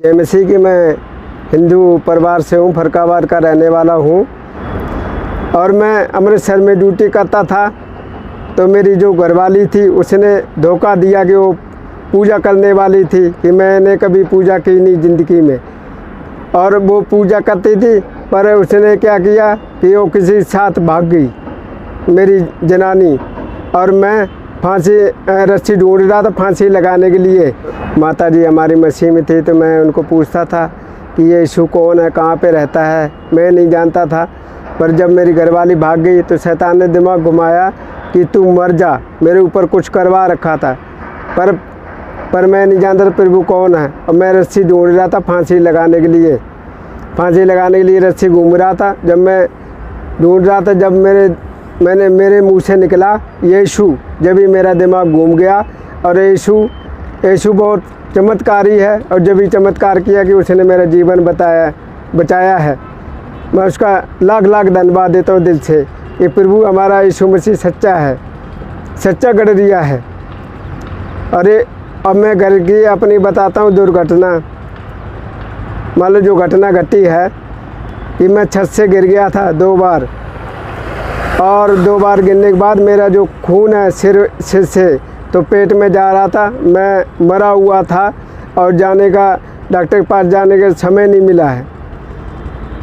जय मसीह की। मैं हिंदू परिवार से हूँ, फरकाबाद का रहने वाला हूँ और मैं अमृतसर में ड्यूटी करता था। तो मेरी जो घरवाली थी उसने धोखा दिया कि वो पूजा करने वाली थी कि मैंने कभी पूजा की नहीं ज़िंदगी में, और वो पूजा करती थी। पर उसने क्या किया कि वो किसी साथ भाग गई मेरी जनानी, और मैं फांसी रस्सी ढूंढ रहा था फांसी लगाने के लिए। माता जी हमारी मसीह में थी तो मैं उनको पूछता था कि ये यीशु कौन है, कहाँ पे रहता है, मैं नहीं जानता था। पर जब मेरी घरवाली भाग गई तो शैतान ने दिमाग घुमाया कि तू मर जा, मेरे ऊपर कुछ करवा रखा था। पर मैं नहीं जानता था प्रभु कौन है, और मैं रस्सी ढूंढ रहा था फांसी लगाने के लिए। फांसी लगाने के लिए रस्सी घूम रहा था। जब मैं ढूंढ रहा था, जब मेरे मुंह से निकला यीशु, जब ही मेरा दिमाग घूम गया। और यीशु बहुत चमत्कारी है, और जब भी चमत्कार किया कि उसने मेरा जीवन बचाया है। मैं उसका लाख लाख धन्यवाद देता हूँ दिल से कि प्रभु हमारा यीशु मसीह सच्चा है, सच्चा गडरिया है। अरे अब मैं घर की अपनी बताता हूँ दुर्घटना। मान लो जो घटना घटी है कि मैं छत से गिर गया था 2 बार, और 2 बार गिरने के बाद मेरा जो खून है सिर से तो पेट में जा रहा था। मैं मरा हुआ था और डॉक्टर के पास जाने का समय नहीं मिला है।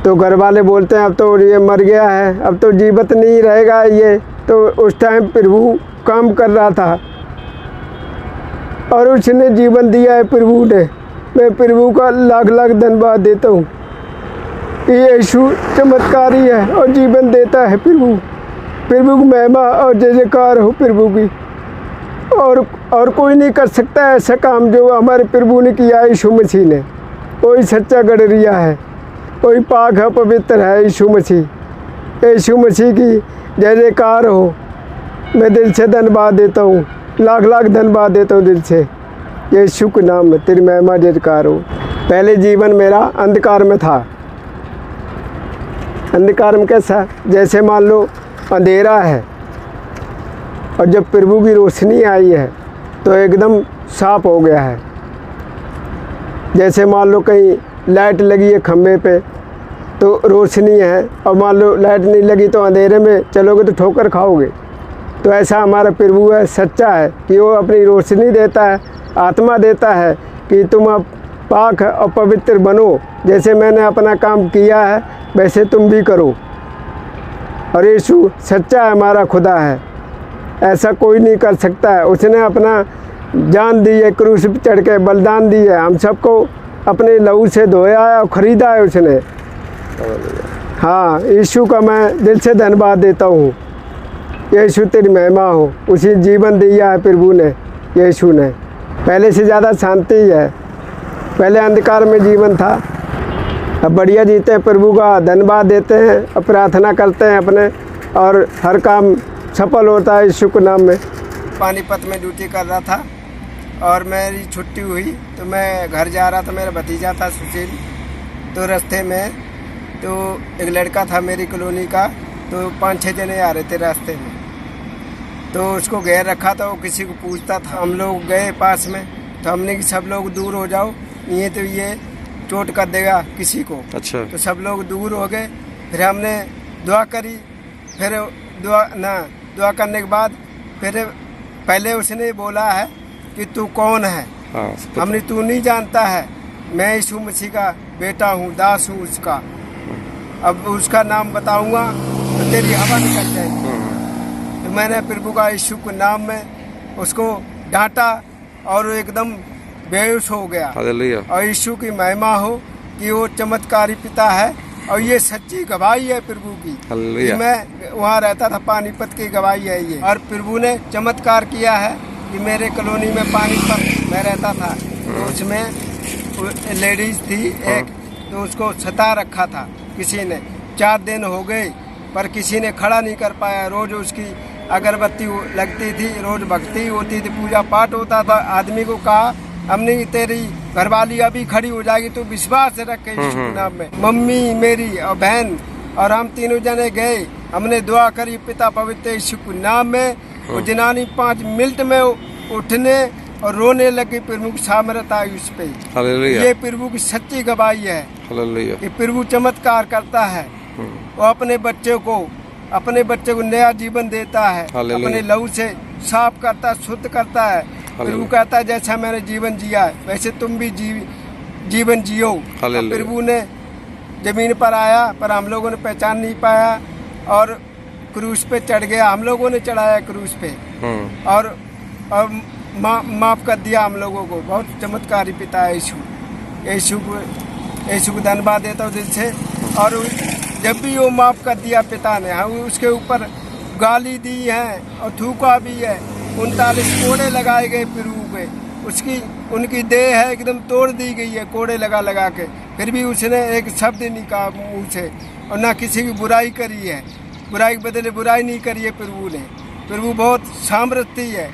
तो घर वाले बोलते हैं अब तो ये मर गया है, अब तो जीवित नहीं रहेगा ये। तो उस टाइम प्रभु काम कर रहा था और उसने जीवन दिया है प्रभु ने। मैं प्रभु का लाख लाख धन्यवाद देता हूँ कि यीशु चमत्कारी है और जीवन देता है। प्रभु की महिमा और जय जयकार हो प्रभु की। और कोई नहीं कर सकता ऐसा काम जो हमारे प्रभु ने किया यीशु मसीह ने। कोई सच्चा गडरिया है, कोई पाक है, पवित्र है यीशु मसीह की जय जयकार हो। मैं दिल से धन्यवाद देता हूँ, लाख लाख धन्यवाद देता हूँ दिल से। यीशु के नाम में तेरी महिमा जय जयकार हो। पहले जीवन मेरा अंधकार में था। अंधकार में कैसा, जैसे मान लो अंधेरा है और जब प्रभु की रोशनी आई है तो एकदम साफ हो गया है। जैसे मान लो कहीं लाइट लगी है खंबे पे तो रोशनी है, और मान लो लाइट नहीं लगी तो अंधेरे में चलोगे तो ठोकर खाओगे। तो ऐसा हमारा प्रभु है, सच्चा है कि वो अपनी रोशनी देता है, आत्मा देता है कि तुम अब पाक और पवित्र बनो। जैसे मैंने अपना काम किया है वैसे तुम भी करो। और यीशु सच्चा है, हमारा खुदा है, ऐसा कोई नहीं कर सकता है। उसने अपना जान दी है, क्रूस पर चढ़ के बलिदान दी है, हम सबको अपने लहू से धोया है और ख़रीदा है उसने। हाँ, यीशु का मैं दिल से धन्यवाद देता हूँ। यीशु तेरी महिमा हो। उसी जीवन दिया है प्रभु ने, यीशु ने। पहले से ज़्यादा शांति है, पहले अंधकार में जीवन था, अब बढ़िया जीते हैं। प्रभु का धन्यवाद देते हैं और प्रार्थना करते हैं अपने, और हर काम सफल होता है यीशु के नाम में। पानीपत में ड्यूटी कर रहा था और मेरी छुट्टी हुई तो मैं घर जा रहा था। मेरा भतीजा था सुशील, तो रास्ते में तो एक लड़का था मेरी कॉलोनी का, तो 5-6 जने आ रहे थे रास्ते में। तो उसको घेर रखा था, वो किसी को पूछता था। हम लोग गए पास में तो हमने कि सब लोग दूर हो जाओ, ये तो ये चोट कर देगा किसी को। अच्छा। तो सब लोग दूर हो गए। फिर हमने दुआ करी। फिर दुआ करने के बाद फिर पहले उसने बोला है कि तू कौन है। हमने तू नहीं जानता है, मैं यीशु मसीह का बेटा हूँ, दास हूँ उसका। अब उसका नाम बताऊंगा तो तेरी हवा निकल जाएगी। तो मैंने प्रभु का यीशु के नाम में उसको डांटा और एकदम बेहोश हो गया। और यीशु की महिमा हो कि वो चमत्कारी पिता है और ये सच्ची गवाही है प्रभु की। कि मैं वहाँ रहता था, पानीपत की गवाही है ये। और प्रभु ने चमत्कार किया है कि मेरे कॉलोनी में पानीपत में रहता था, तो उसमें लेडीज थी एक, तो उसको सता रखा था किसी ने। 4 दिन हो गए पर किसी ने खड़ा नहीं कर पाया। रोज उसकी अगरबत्ती लगती थी, रोज भक्ति होती थी, पूजा पाठ होता था। आदमी को कहा हमने तेरी घरवाली अभी खड़ी हो जाएगी, तो विश्वास रखे यीशु के नाम में। मम्मी मेरी और बहन और हम तीनों जने गए, हमने दुआ करी पिता पवित्र यीशु के नाम में। वो जनानी 5 मिनट में उठने और रोने लगी प्रभु की सामर्थ आई उस पे। हालेलुया। ये प्रभु की सच्ची गवाही है। हालेलुया। ये प्रभु चमत्कार करता है। वो अपने बच्चे को नया जीवन देता है। हालेलुया। अपने लहू से साफ करता है, शुद्ध करता है। प्रभु कहता है जैसा मैंने जीवन जिया है वैसे तुम भी जीवन जियो। प्रभु ने जमीन पर आया पर हम लोगों ने पहचान नहीं पाया और क्रूस पे चढ़ गया। हम लोगों ने चढ़ाया क्रूस पे और माफ कर दिया हम लोगों को। बहुत चमत्कारी पिता है यीशु को धन्यवाद देता हूँ दिल से। और जब भी वो माफ कर दिया पिता ने, हम उसके ऊपर गाली दी है और थूका भी है। 39 कोड़े लगाए गए प्रभु पे। उनकी देह है एकदम तोड़ दी गई है कोड़े लगा के, फिर भी उसने एक शब्द नहीं कहा मुँह से और ना किसी की बुराई करी है। बुराई के बदले बुराई नहीं करी है प्रभु ने। प्रभु बहुत सामर्थी है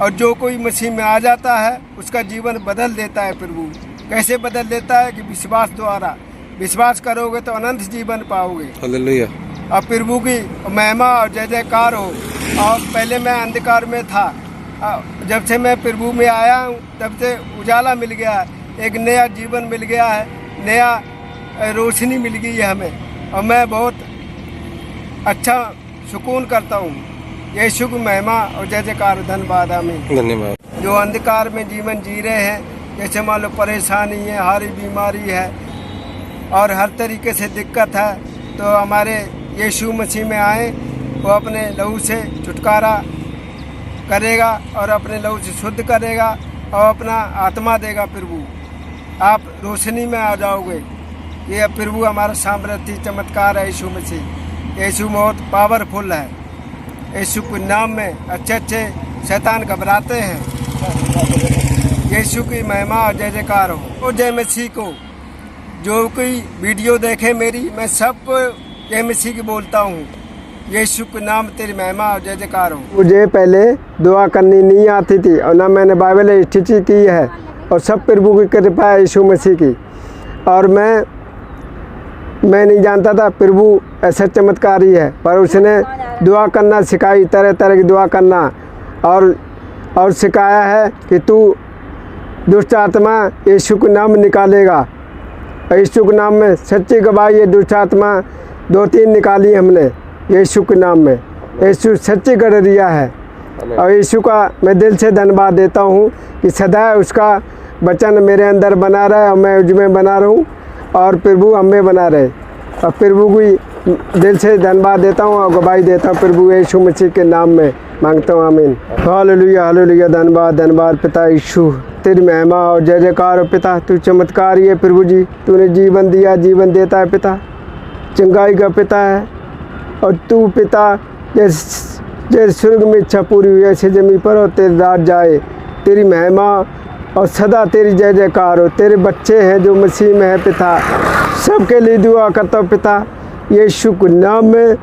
और जो कोई मसीह में आ जाता है उसका जीवन बदल देता है। प्रभु कैसे बदल देता है कि विश्वास द्वारा। विश्वास करोगे तो अनंत जीवन पाओगे। हालेलुया। और प्रभु की महिमा और जय जयकार हो। और पहले मैं अंधकार में था, जब से मैं प्रभु में आया हूँ तब से उजाला मिल गया है, एक नया जीवन मिल गया है, नया रोशनी मिल गई है हमें और मैं बहुत अच्छा सुकून करता हूँ। यीशु की महिमा और जय जयकार धन्यवाद। आमीन। धन्यवाद। जो अंधकार में जीवन जी रहे हैं, जैसे मान लो परेशानी है, हरी बीमारी है और हर तरीके से दिक्कत है, तो हमारे यीशु मसीह में आए। वो अपने लहू से छुटकारा करेगा और अपने लहू से शुद्ध करेगा और अपना आत्मा देगा। प्रभु आप रोशनी में आ जाओगे। ये प्रभु हमारा सामर्थ्य चमत्कार है यीशु मसीह। यीशु बहुत पावरफुल है। यीशु के नाम में अच्छे शैतान घबराते हैं। यीशु की महिमा और जय जयकार हो। और जय मसीह को जो कोई वीडियो देखे मेरी, मैं सबको जय मसीह की बोलता हूँ। यीशु के नाम तेरी महिमा और जय जयकार हो। मुझे पहले दुआ करनी नहीं आती थी और ना मैंने बाइबल स्टडी की है और सब प्रभु की कृपा है यीशु मसीह की। और मैं नहीं जानता था प्रभु ऐसा चमत्कारी है, पर उसने दुआ करना सिखाई, तरह तरह की दुआ करना और सिखाया है कि तू दुष्ट आत्मा यीशु के नाम निकालेगा। यीशु के नाम में सच्ची गवाही है। दुष्ट आत्मा 2-3 निकाली हमने यीशु के नाम में। यीशु सच्ची गडरिया है और यीशु का मैं दिल से धन्यवाद देता हूँ कि सदा उसका वचन मेरे अंदर बना रहे और मैं उसमें बना रहूँ और प्रभु हमें बना रहे। और प्रभु की दिल से धन्यवाद देता हूँ और गवाही देता हूँ प्रभु यीशु मसीह के नाम में मांगता हूँ। आमीन। Hallelujah hallelujah. धन्यवाद पिता यीशु, तेरी महिमा और जय जयकार हो। पिता तू चमत्कारी है प्रभु जी। तूने जीवन दिया, जीवन देता है पिता, चंगाई का पिता है। और तू पिता जैसे स्वर्ग में इच्छा पूरी हुई ऐसे जमीन पर हो तेरी रात जाए। तेरी महिमा और सदा तेरी जय जयकार हो। तेरे बच्चे हैं जो मसीह में है पिता, सबके लिए दुआ करता हूँ पिता यीशु के नाम में।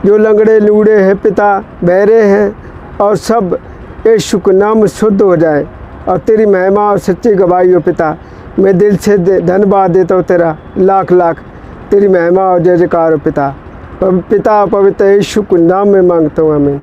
जो लंगड़े लूड़े हैं पिता, बहरे हैं और सब यीशु के नाम में शुद्ध हो जाए और तेरी महिमा और सच्ची गवाही हो पिता। मैं दिल से धन्यवाद देता हूँ तेरा, लाख लाख तेरी महिमा और जय जयकार हो पिता। पवित्र यीशु के नाम में मांगता हूँ। आमीन।